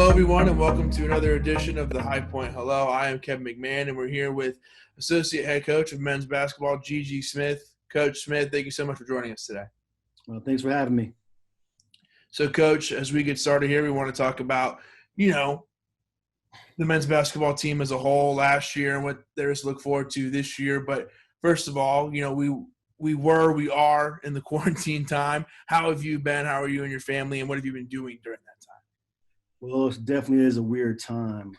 Hello, everyone, and welcome to another edition of the High Point Hello. I am Kevin McMahon, and we're here with Associate Head Coach of Men's Basketball, G.G. Smith. Coach Smith, thank you so much for joining us today. Well, thanks for having me. So, Coach, as we get started here, we want to talk about, the men's basketball team as a whole last year and what there is to look forward to this year. But first of all, we are in the quarantine time. How have you been? How are you and your family, and what have you been doing during that time? Well, it definitely is a weird time.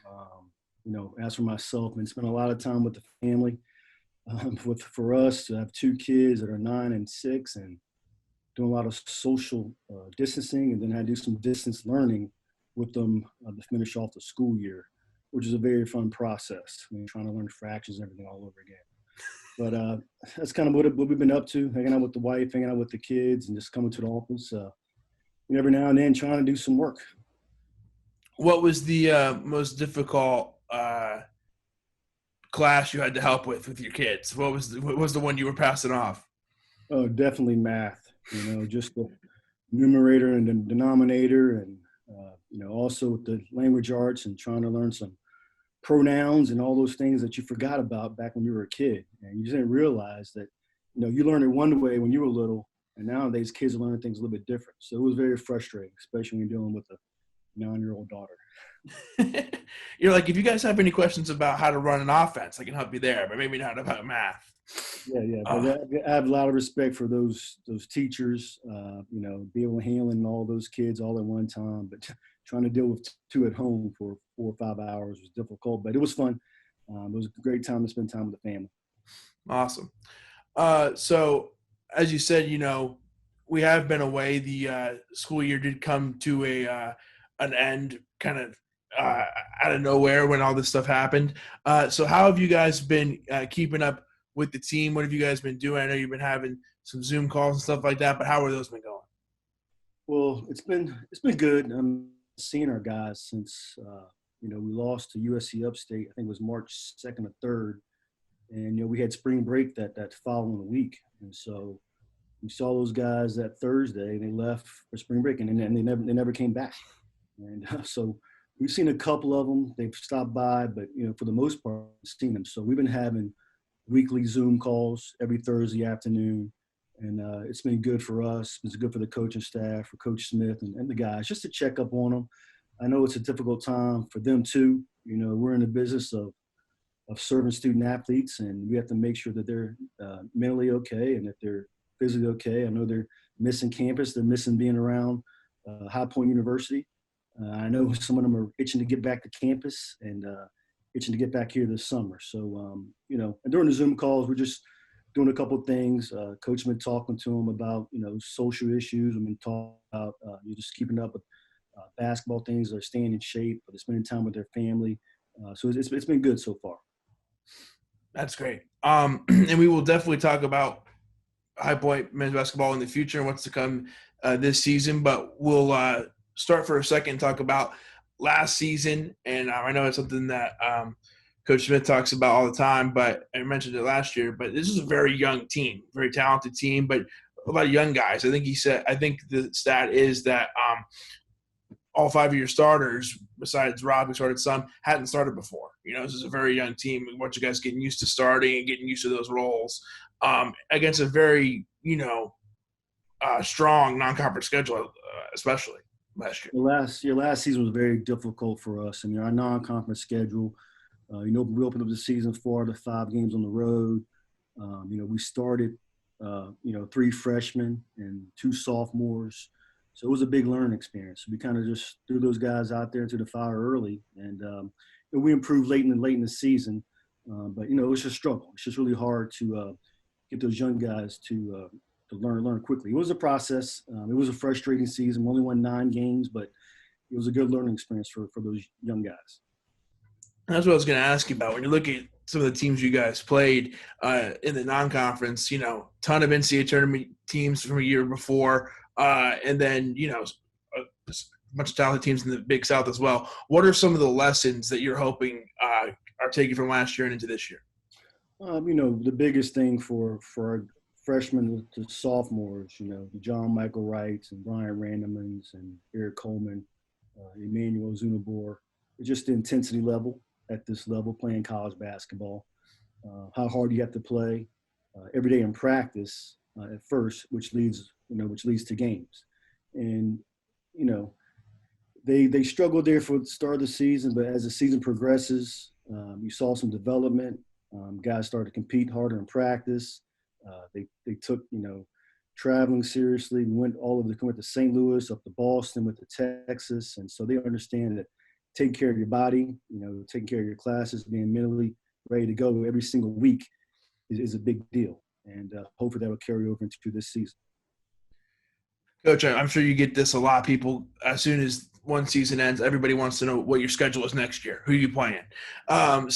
As for myself, I spent a lot of time with the family. For us to have two kids that are 9 and 6 and doing a lot of social distancing, and then I do some distance learning with them to finish off the school year, which is a very fun process. Trying to learn fractions and everything all over again. But that's kind of what we've been up to, hanging out with the wife, hanging out with the kids, and just coming to the office every now and then trying to do some work. What was the most difficult class you had to help with your kids? What was the one you were passing off? Oh, definitely math. Just the numerator and the denominator, and also with the language arts and trying to learn some pronouns and all those things that you forgot about back when you were a kid, and you didn't realize that you learned it one way when you were little, and nowadays kids are learning things a little bit different. So it was very frustrating, especially when you're dealing with a 9-year-old daughter. You're like, if you guys have any questions about how to run an offense, I can help you there, but maybe not about math. Yeah. I have a lot of respect for those teachers, be able to handle all those kids all at one time, but trying to deal with two at home for 4 or 5 hours was difficult, but it was fun. It was a great time to spend time with the family. Awesome. So as you said, we have been away. The school year did come to an end kind of out of nowhere when all this stuff happened. So how have you guys been keeping up with the team? What have you guys been doing? I know you've been having some Zoom calls and stuff like that, but how are those been going? Well, it's been good. I'm seeing our guys since we lost to USC Upstate. I think it was March 2nd or 3rd, and we had spring break that following week, and so we saw those guys that Thursday, and they left for spring break, and they never came back. And so we've seen a couple of them. They've stopped by, but for the most part, we've seen them. So we've been having weekly Zoom calls every Thursday afternoon, and it's been good for us. It's good for the coaching staff, for Coach Smith and the guys, just to check up on them. I know it's a difficult time for them too. We're in the business of serving student athletes, and we have to make sure that they're mentally okay and that they're physically okay. I know they're missing campus. They're missing being around High Point University. I know some of them are itching to get back to campus and itching to get back here this summer. So, and during the Zoom calls, we're just doing a couple of things. Coach has been talking to them about, social issues. I've been talking about just keeping up with basketball things. They're staying in shape, but they're spending time with their family. So it's been good so far. That's great. And we will definitely talk about High Point men's basketball in the future and what's to come this season, but we'll start for a second and talk about last season. And I know it's something that Coach Smith talks about all the time, but I mentioned it last year, but this is a very young team, very talented team, but a lot of young guys. I think the stat is that all 5 of your starters, besides Rob, who started some, hadn't started before. This is a very young team. We want you guys getting used to starting and getting used to those roles against a very, strong non-conference schedule, especially last year. Last season was very difficult for us. Our non-conference schedule, we opened up the season 4 out of 5 games on the road. We started, 3 freshmen and 2 sophomores. So it was a big learning experience. We kind of just threw those guys out there into the fire early, and we improved late in the season. But it was just a struggle. It's just really hard to get those young guys to learn quickly. It was a process. It was a frustrating season. We only won 9 games, but it was a good learning experience for those young guys. That's what I was going to ask you about. When you look at some of the teams you guys played in the non-conference, ton of NCAA tournament teams from a year before, and then, a bunch of talented teams in the Big South as well. What are some of the lessons that you're hoping are taken from last year and into this year? The biggest thing for our freshmen to sophomores, the John Michael Wrights and Brian Randemans and Eric Coleman, Emmanuel Zunabor. Just the intensity level at this level, playing college basketball, how hard you have to play every day in practice at first, which leads to games. And, you know, they struggled there for the start of the season, but as the season progresses, you saw some development. Guys started to compete harder in practice. They took traveling seriously. We went to St. Louis, up to Boston, went to Texas, and so they understand that taking care of your body, taking care of your classes, being mentally ready to go every single week is a big deal, and hopefully that will carry over into this season. Coach, I'm sure you get this a lot. People, as soon as one season ends, everybody wants to know what your schedule is next year. Who are you playing? That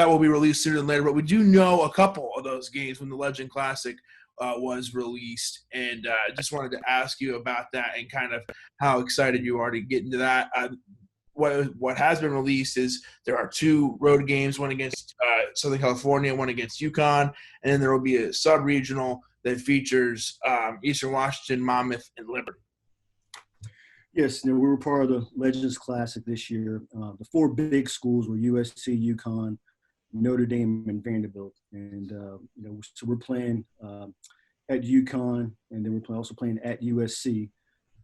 will be released sooner than later. But we do know a couple of those games when the Legend Classic was released. And just wanted to ask you about that and kind of how excited you are to get into that. What has been released is there are 2 road games, one against Southern California, one against UConn, and then there will be a sub-regional that features Eastern Washington, Monmouth, and Liberty. Yes, we were part of the Legends Classic this year. The 4 big schools were USC, UConn, Notre Dame, and Vanderbilt. And, so we're playing at UConn, and then we're also playing at USC.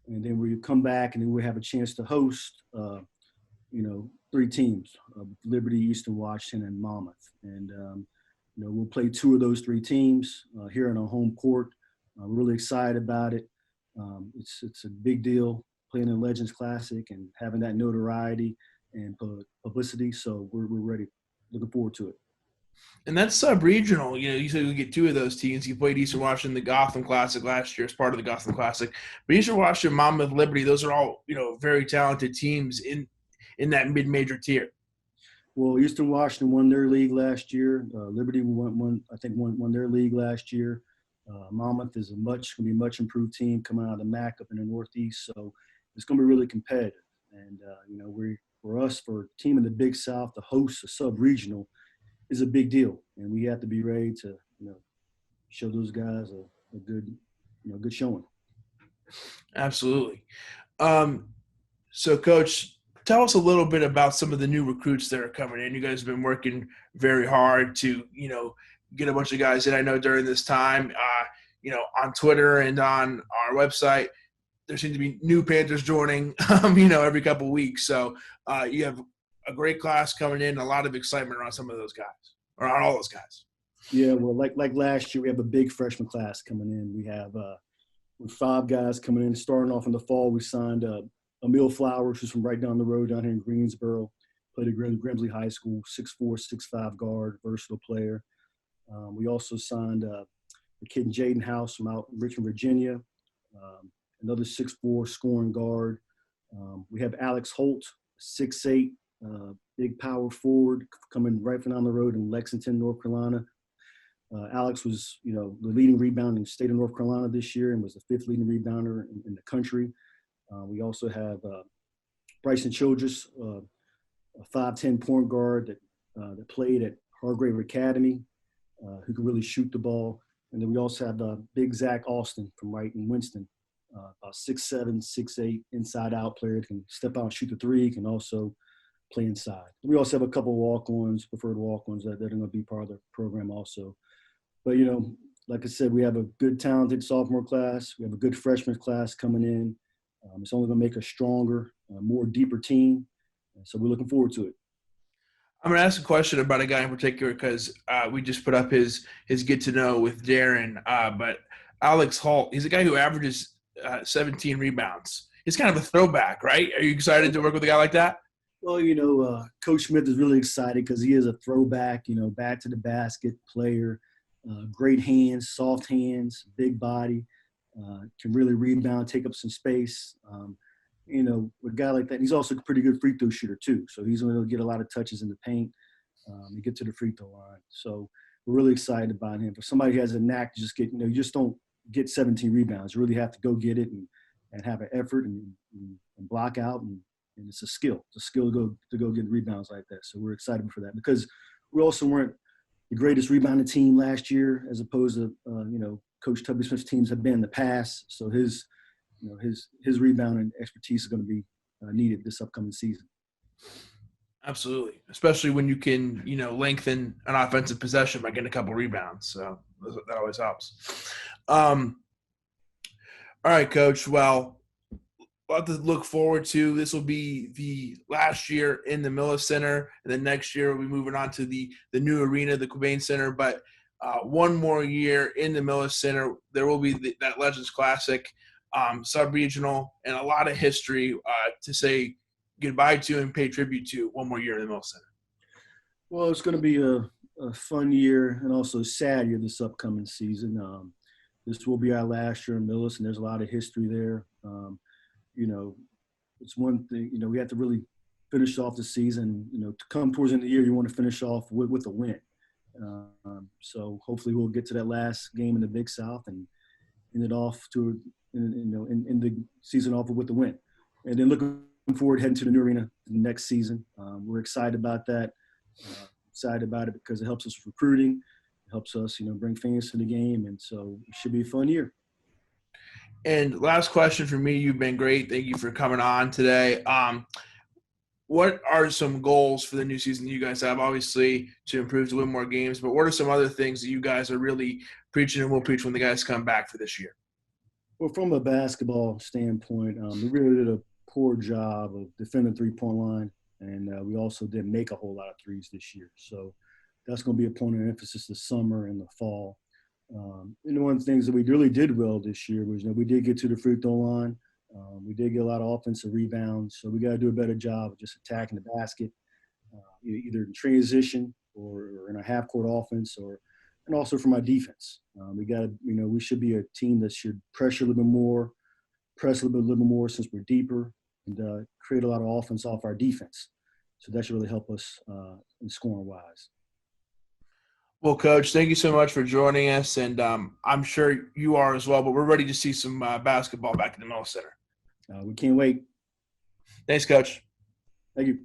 And then we come back, and then we have a chance to host 3 teams, Liberty, Eastern Washington, and Monmouth. And, we'll play 2 of those 3 teams here on our home court. We're really excited about it. It's a big deal playing in Legends Classic and having that notoriety and publicity. So we're ready. Looking forward to it. And that's sub-regional. You said we get 2 of those teams. You played Eastern Washington, the Gotham Classic last year as part of the Gotham Classic. But Eastern Washington, Monmouth, Liberty, those are all, very talented teams in that mid-major tier. Well, Eastern Washington won their league last year. Liberty won their league last year. Monmouth is going to be a much improved team coming out of the MAC up in the Northeast. So it's going to be really competitive. And, for a team in the Big South to host a sub-regional is a big deal. And we have to be ready to, show those guys a good showing. Absolutely. So, Coach, tell us a little bit about some of the new recruits that are coming in. You guys have been working very hard to, get a bunch of guys in. I know during this time, on Twitter and on our website, there seem to be new Panthers joining, every couple of weeks. So you have a great class coming in, a lot of excitement around some of those guys, or on all those guys. Yeah, well, like last year, we have a big freshman class coming in. We have 5 guys coming in. Starting off in the fall, we signed Emil Flowers, who's from right down the road down here in Greensboro, played at Grimsley High School, 6'4", 6'5" guard, versatile player. We also signed the kid Jaden House from out in Richmond, Virginia, another 6'4" scoring guard. We have Alex Holt, 6'8", big power forward, coming right from down the road in Lexington, North Carolina. Alex was, the leading rebounder in the state of North Carolina this year and was the 5th leading rebounder in the country. We also have Bryson Childress, a 5'10" point guard that played at Hargrave Academy, who can really shoot the ball. And then we also have big Zach Austin from Wright and Winston, about 6'7", 6'8", inside-out player, can step out and shoot the 3, can also play inside. We also have a couple walk-ons, preferred walk-ons that are going to be part of the program also. But, like I said, we have a good, talented sophomore class. We have a good freshman class coming in. It's only going to make a stronger, more deeper team. And so we're looking forward to it. I'm going to ask a question about a guy in particular because we just put up his get to know with Darren. But Alex Halt, he's a guy who averages 17 rebounds. He's kind of a throwback, right? Are you excited to work with a guy like that? Well, Coach Smith is really excited because he is a throwback, back to the basket player, great hands, soft hands, big body, can really rebound, take up some space. With a guy like that, he's also a pretty good free throw shooter too. So he's going to get a lot of touches in the paint and get to the free throw line. So we're really excited about him. For somebody who has a knack to just get, you just don't get 17 rebounds. You really have to go get it and have an effort and block out. And it's a skill. It's a skill to go get rebounds like that. So we're excited for that because we also weren't the greatest rebounding team last year as opposed to, Coach Tubby Smith's teams have been in the past. So his his rebound and expertise is going to be needed this upcoming season. Absolutely, especially when you can, lengthen an offensive possession by getting a couple rebounds. So that always helps. All right, Coach. Well, a lot to look forward to. This will be the last year in the Millis Center, and then next year we'll be moving on to the new arena, the Quabain Center. But one more year in the Millis Center, there will be that Legends Classic, sub-regional, and a lot of history to say goodbye to and pay tribute to one more year in the Millis Center. Well, it's going to be a fun year and also a sad year this upcoming season. This will be our last year in Millis, and there's a lot of history there. It's one thing, we have to really finish off the season. To come towards the end of the year, you want to finish off with a win. So hopefully we'll get to that last game in the Big South and end it off in the season off with the win. And then looking forward heading to the new arena the next season. We're excited about that. Excited about it because it helps us with recruiting. It helps us, bring fans to the game. And so it should be a fun year. And last question for me, you've been great. Thank you for coming on today. What are some goals for the new season that you guys have? Obviously, to improve, to win more games, but what are some other things that you guys are really preaching and will preach when the guys come back for this year? Well, from a basketball standpoint, we really did a poor job of defending the three-point line, and we also didn't make a whole lot of threes this year. So that's going to be a point of emphasis this summer and the fall. And one of the things that we really did well this year was, we did get to the free throw line. We did get a lot of offensive rebounds. So we got to do a better job of just attacking the basket, either in transition or in a half-court offense, and also from our defense. We got to, we should be a team that should pressure a little bit more, press a little bit more since we're deeper, and create a lot of offense off our defense. So that should really help us in scoring-wise. Well, Coach, thank you so much for joining us, and I'm sure you are as well, but we're ready to see some basketball back in the Millis Center. We can't wait. Thanks, Coach. Thank you.